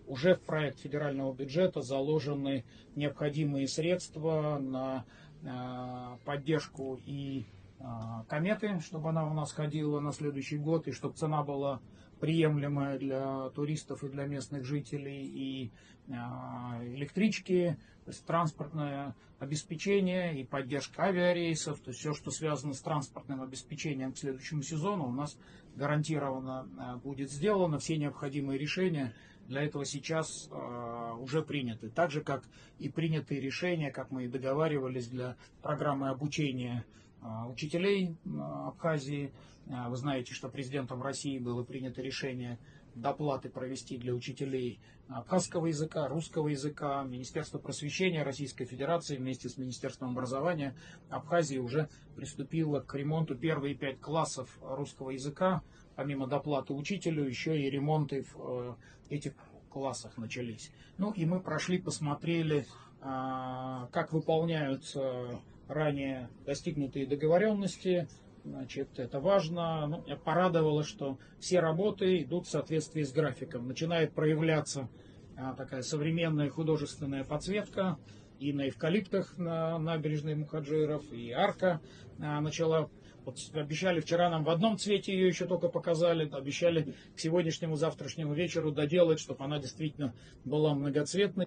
уже в проект федерального бюджета заложены необходимые средства на поддержку и кометы, чтобы она у нас ходила на следующий год, и чтобы цена была приемлемая для туристов и для местных жителей, и электрички, то есть транспортное обеспечение и поддержка авиарейсов, то есть все, что связано с транспортным обеспечением к следующему сезону, у нас гарантированно будет сделано. Все необходимые решения для этого сейчас уже приняты. Так же, как и принятые решения, как мы и договаривались, для программы обучения учителей Абхазии. Вы знаете, что президентом России было принято решение доплаты провести для учителей абхазского языка, русского языка. Министерство просвещения Российской Федерации вместе с Министерством образования Абхазии уже приступило к ремонту первые 5 классов русского языка. Помимо доплаты учителю, еще и ремонты в этих классах начались. Ну и мы прошли, посмотрели, как выполняются ранее достигнутые договоренности. Значит, это важно. Ну, меня порадовало, что все работы идут в соответствии с графиком. Начинает проявляться такая современная художественная подсветка и на эвкалиптах на набережной Мухаджиров, и арка начала. Вот обещали вчера нам в одном цвете, ее еще только показали, обещали к сегодняшнему, завтрашнему вечеру доделать, чтобы она действительно была многоцветной.